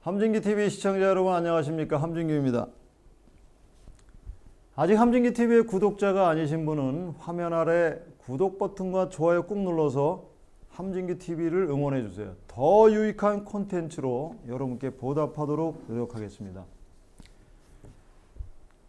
함진기TV 시청자 여러분 안녕하십니까? 함진규입니다. 아직 함진기TV의 구독자가 아니신 분은 화면 아래 구독 버튼과 좋아요 꾹 눌러서 함진기TV를 응원해 주세요. 더 유익한 콘텐츠로 여러분께 보답하도록 노력하겠습니다.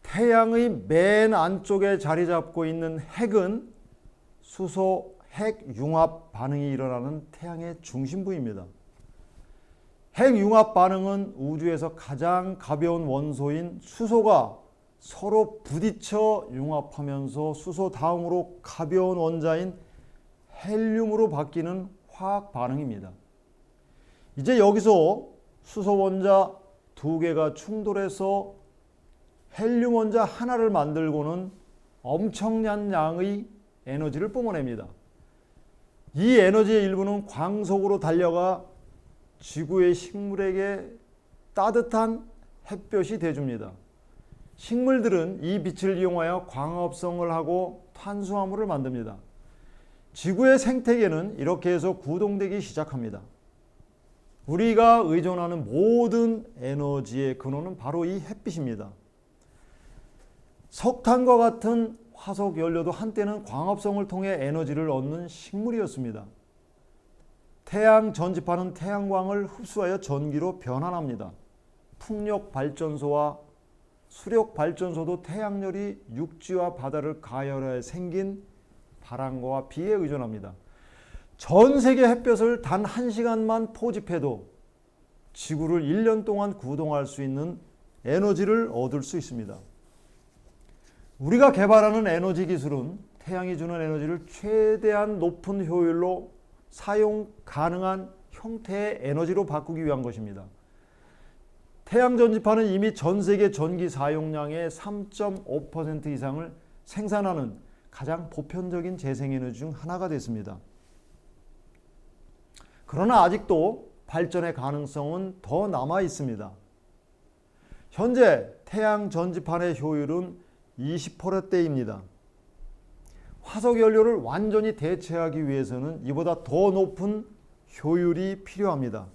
태양의 맨 안쪽에 자리 잡고 있는 핵은 수소 핵융합 반응이 일어나는 태양의 중심부입니다. 핵융합 반응은 우주에서 가장 가벼운 원소인 수소가 서로 부딪혀 융합하면서 수소 다음으로 가벼운 원자인 헬륨으로 바뀌는 화학 반응입니다. 이제 여기서 수소 원자 두 개가 충돌해서 헬륨 원자 하나를 만들고는 엄청난 양의 에너지를 뿜어냅니다. 이 에너지의 일부는 광속으로 달려가 지구의 식물에게 따뜻한 햇볕이 돼줍니다. 식물들은 이 빛을 이용하여 광합성을 하고 탄수화물을 만듭니다. 지구의 생태계는 이렇게 해서 구동되기 시작합니다. 우리가 의존하는 모든 에너지의 근원은 바로 이 햇빛입니다. 석탄과 같은 화석 연료도 한때는 광합성을 통해 에너지를 얻는 식물이었습니다. 태양 전지파는 태양광을 흡수하여 전기로 변환합니다. 풍력 발전소와 수력 발전소도 태양열이 육지와 바다를 가열하여 생긴 바람과 비에 의존합니다. 전 세계 햇볕을 단 1시간만 포집해도 지구를 1년 동안 구동할 수 있는 에너지를 얻을 수 있습니다. 우리가 개발하는 에너지 기술은 태양이 주는 에너지를 최대한 높은 효율로 사용 가능한 형태의 에너지로 바꾸기 위한 것입니다. 태양 전지파는 이미 전 세계 전기 사용량의 3.5% 이상을 생산하는 가장 보편적인 재생에너지 중 하나가 됐습니다. 그러나 아직도 발전의 가능성은 더 남아 있습니다. 현재 태양 전지판의 효율은 20%대입니다. 화석 연료를 완전히 대체하기 위해서는 이보다 더 높은 효율이 필요합니다.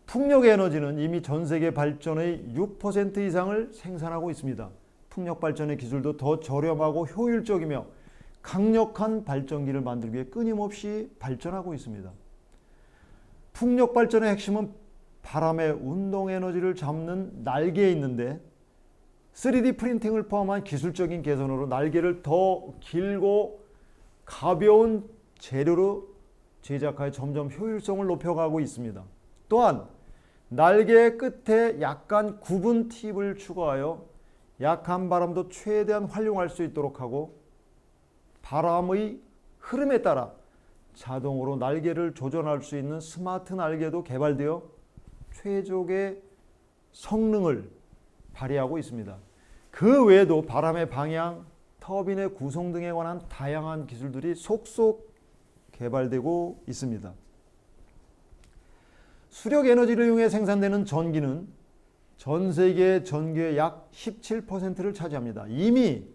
풍력 에너지는 이미 전 세계 발전의 6% 이상을 생산하고 있습니다. 풍력 발전의 기술도 더 저렴하고 효율적이며 강력한 발전기를 만들기 위해 끊임없이 발전하고 있습니다. 풍력 발전의 핵심은 바람의 운동 에너지를 잡는 날개에 있는데 3D 프린팅을 포함한 기술적인 개선으로 날개를 더 길고 가벼운 재료로 제작하여 점점 효율성을 높여가고 있습니다. 또한 날개의 끝에 약간 굽은 팁을 추가하여 약한 바람도 최대한 활용할 수 있도록 하고 바람의 흐름에 따라 자동으로 날개를 조절할 수 있는 스마트 날개도 개발되어 최적의 성능을 발휘하고 있습니다. 그 외에도 바람의 방향, 터빈의 구성 등에 관한 다양한 기술들이 속속 개발되고 있습니다. 수력 에너지를 이용해 생산되는 전기는 전 세계 전기의 약 17%를 차지합니다. 이미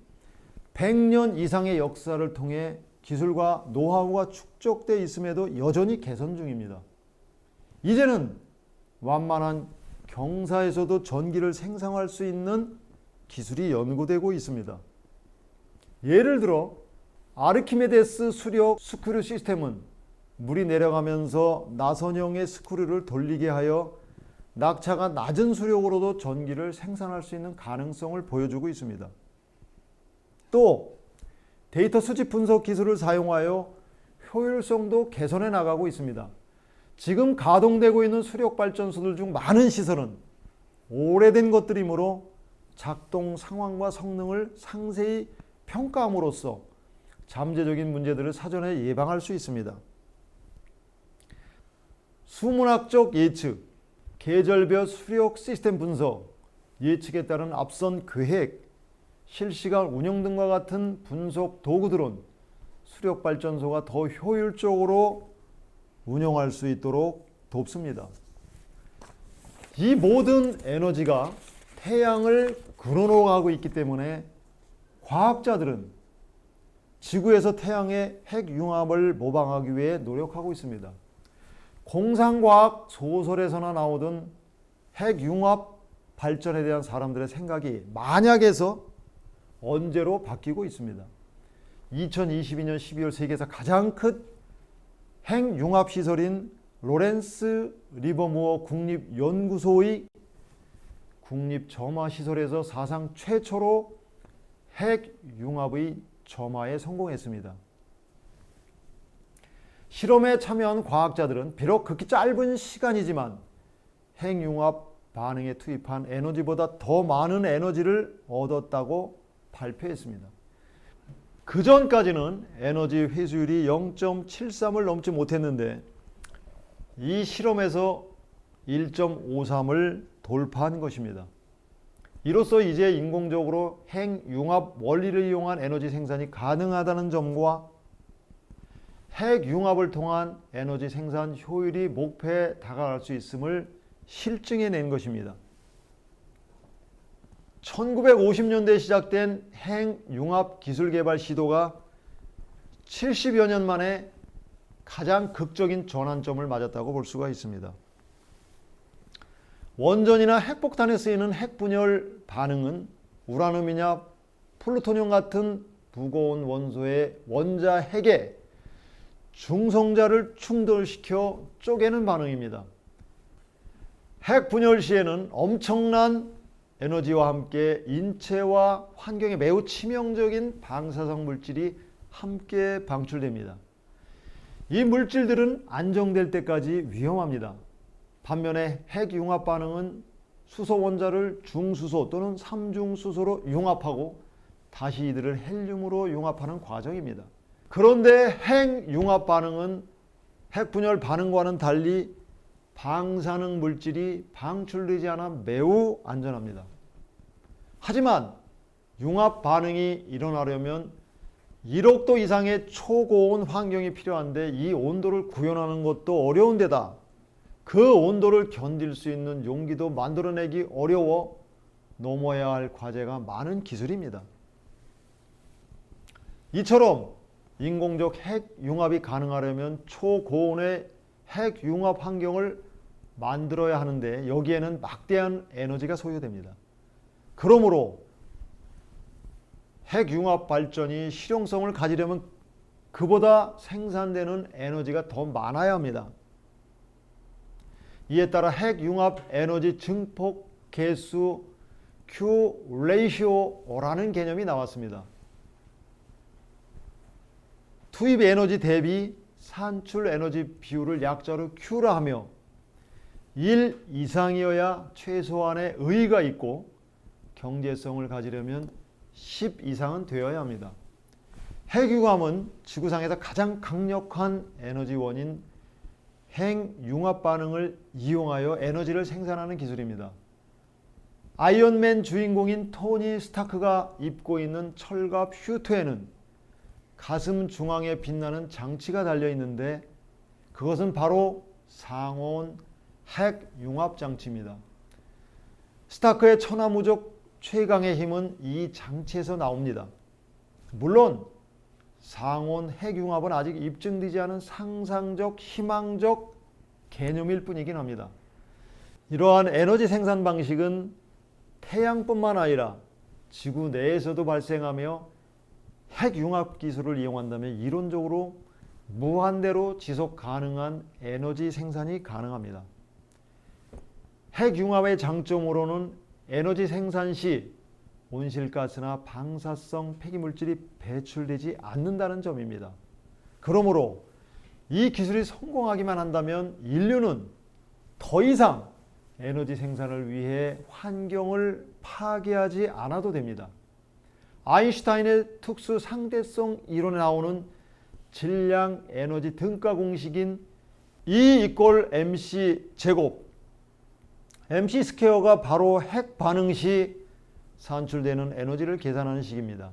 100년 이상의 역사를 통해 기술과 노하우가 축적되어 있음에도 여전히 개선 중입니다. 이제는 완만한 경사에서도 전기를 생성할 수 있는 기술이 연구되고 있습니다. 예를 들어 아르키메데스 수력 스크류 시스템은 물이 내려가면서 나선형의 스크류를 돌리게 하여 낙차가 낮은 수력으로도 전기를 생산할 수 있는 가능성을 보여주고 있습니다. 또 데이터 수집 분석 기술을 사용하여 효율성도 개선해 나가고 있습니다. 지금 가동되고 있는 수력 발전소들 중 많은 시설은 오래된 것들이므로 작동 상황과 성능을 상세히 평가함으로써 잠재적인 문제들을 사전에 예방할 수 있습니다. 수문학적 예측, 계절별 수력 시스템 분석, 예측에 따른 앞선 계획, 실시간 운영 등과 같은 분석 도구들은 수력 발전소가 더 효율적으로 운영할 수 있도록 돕습니다. 이 모든 에너지가 태양을 근원으로 하고 있기 때문에 과학자들은 지구에서 태양의 핵융합을 모방하기 위해 노력하고 있습니다. 공상과학 소설에서나 나오던 핵융합 발전에 대한 사람들의 생각이 만약에서 언제로 바뀌고 있습니다. 2022년 12월 세계에서 가장 큰 핵융합시설인 로렌스 리버무어 국립연구소의 국립점화시설에서 사상 최초로 핵융합의 점화에 성공했습니다. 실험에 참여한 과학자들은 비록 극히 짧은 시간이지만 핵융합 반응에 투입한 에너지보다 더 많은 에너지를 얻었다고 발표했습니다. 그 전까지는 에너지 회수율이 0.73을 넘지 못했는데 이 실험에서 1.53을 돌파한 것입니다. 이로써 이제 인공적으로 핵융합 원리를 이용한 에너지 생산이 가능하다는 점과 핵융합을 통한 에너지 생산 효율이 목표에 다가갈 수 있음을 실증해낸 것입니다. 1950년대에 시작된 핵융합 기술 개발 시도가 70여 년 만에 가장 극적인 전환점을 맞았다고 볼 수가 있습니다. 원전이나 핵폭탄에 쓰이는 핵분열 반응은 우라늄이나 플루토늄 같은 무거운 원소의 원자 핵에 중성자를 충돌시켜 쪼개는 반응입니다. 핵분열 시에는 엄청난 에너지와 함께 인체와 환경에 매우 치명적인 방사성 물질이 함께 방출됩니다. 이 물질들은 안정될 때까지 위험합니다. 반면에 핵융합 반응은 수소 원자를 중수소 또는 삼중수소로 융합하고 다시 이들을 헬륨으로 융합하는 과정입니다. 그런데 핵융합 반응은 핵분열 반응과는 달리 방사능 물질이 방출되지 않아 매우 안전합니다. 하지만 융합 반응이 일어나려면 1억 도 이상의 초고온 환경이 필요한데 이 온도를 구현하는 것도 어려운 데다 그 온도를 견딜 수 있는 용기도 만들어내기 어려워 넘어야 할 과제가 많은 기술입니다. 이처럼 인공적 핵융합이 가능하려면 초고온의 핵융합 환경을 만들어야 하는데 여기에는 막대한 에너지가 소요됩니다. 그러므로 핵융합 발전이 실용성을 가지려면 그보다 생산되는 에너지가 더 많아야 합니다. 이에 따라 핵융합 에너지 증폭 계수 Q 레이시오라는 개념이 나왔습니다. 투입 에너지 대비 산출 에너지 비율을 약자로 Q라 하며 1 이상이어야 최소한의 의의가 있고 경제성을 가지려면 10 이상은 되어야 합니다. 핵융합은 지구상에서 가장 강력한 에너지원인 핵융합 반응을 이용하여 에너지를 생산하는 기술입니다. 아이언맨 주인공인 토니 스타크가 입고 있는 철갑 슈트에는 가슴 중앙에 빛나는 장치가 달려 있는데 그것은 바로 상온 핵융합 장치입니다. 스타크의 천하무적 최강의 힘은 이 장치에서 나옵니다. 물론 상온 핵융합은 아직 입증되지 않은 상상적, 희망적 개념일 뿐이긴 합니다. 이러한 에너지 생산 방식은 태양뿐만 아니라 지구 내에서도 발생하며 핵융합 기술을 이용한다면 이론적으로 무한대로 지속 가능한 에너지 생산이 가능합니다. 핵융합의 장점으로는 에너지 생산 시 온실가스나 방사성 폐기물질이 배출되지 않는다는 점입니다. 그러므로 이 기술이 성공하기만 한다면 인류는 더 이상 에너지 생산을 위해 환경을 파괴하지 않아도 됩니다. 아인슈타인의 특수 상대성 이론에 나오는 질량 에너지 등가 공식인 E = mc 제곱 mc 스퀘어가 바로 핵 반응 시 산출되는 에너지를 계산하는 식입니다.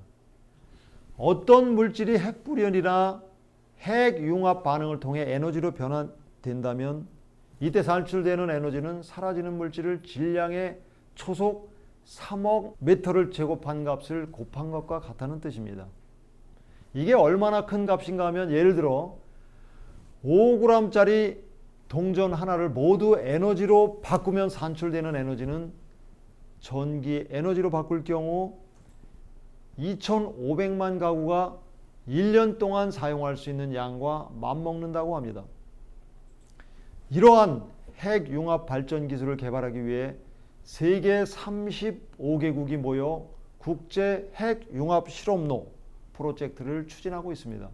어떤 물질이 핵불연이나 핵융합 반응을 통해 에너지로 변화된다면 이때 산출되는 에너지는 사라지는 물질을 질량의 초속 3억 미터를 제곱한 값을 곱한 것과 같다는 뜻입니다. 이게 얼마나 큰 값인가 하면 예를 들어 5g짜리 동전 하나를 모두 에너지로 바꾸면 산출되는 에너지는 전기 에너지로 바꿀 경우 2,500만 가구가 1년 동안 사용할 수 있는 양과 맞먹는다고 합니다. 이러한 핵융합 발전 기술을 개발하기 위해 세계 35개국이 모여 국제 핵융합 실험로 프로젝트를 추진하고 있습니다.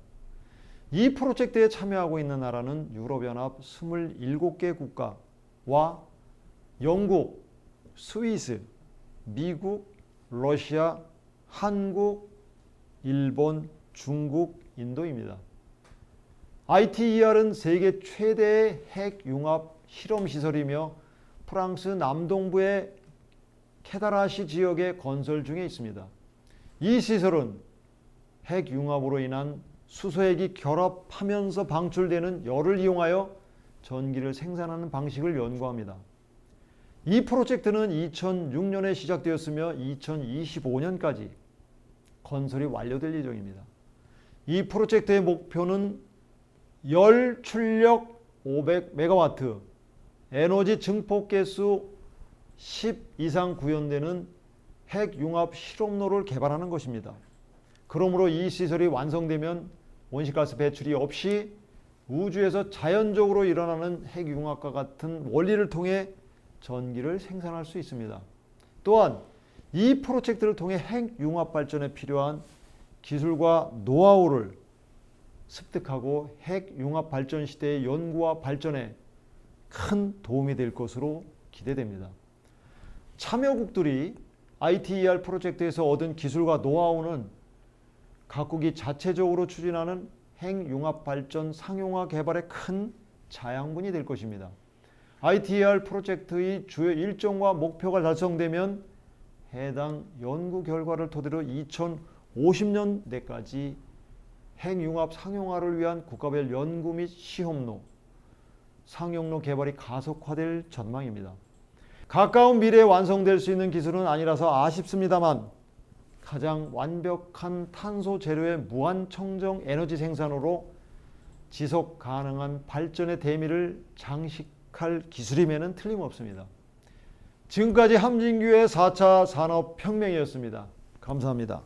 이 프로젝트에 참여하고 있는 나라는 유럽연합 27개 국가와 영국, 스위스, 미국, 러시아, 한국, 일본, 중국, 인도입니다. ITER은 세계 최대의 핵융합 실험시설이며 프랑스 남동부의 케다라시 지역에 건설 중에 있습니다. 이 시설은 핵융합으로 인한 수소핵이 결합하면서 방출되는 열을 이용하여 전기를 생산하는 방식을 연구합니다. 이 프로젝트는 2006년에 시작되었으며 2025년까지 건설이 완료될 예정입니다. 이 프로젝트의 목표는 열 출력 500메가와트, 에너지 증폭 개수 10 이상 구현되는 핵융합 실험로를 개발하는 것입니다. 그러므로 이 시설이 완성되면 온실가스 배출이 없이 우주에서 자연적으로 일어나는 핵융합과 같은 원리를 통해 전기를 생산할 수 있습니다. 또한 이 프로젝트를 통해 핵융합 발전에 필요한 기술과 노하우를 습득하고 핵융합 발전 시대의 연구와 발전에 큰 도움이 될 것으로 기대됩니다. 참여국들이 ITER 프로젝트에서 얻은 기술과 노하우는 각국이 자체적으로 추진하는 핵융합 발전 상용화 개발에 큰 자양분이 될 것입니다. ITER 프로젝트의 주요 일정과 목표가 달성되면 해당 연구 결과를 토대로 2050년대까지 핵융합 상용화를 위한 국가별 연구 및 시험로, 상용로 개발이 가속화될 전망입니다. 가까운 미래에 완성될 수 있는 기술은 아니라서 아쉽습니다만 가장 완벽한 탄소 제로의 무한 청정 에너지 생산으로 지속 가능한 발전의 대미를 장식할 기술임에는 틀림없습니다. 지금까지 함진규의 4차 산업혁명이었습니다. 감사합니다.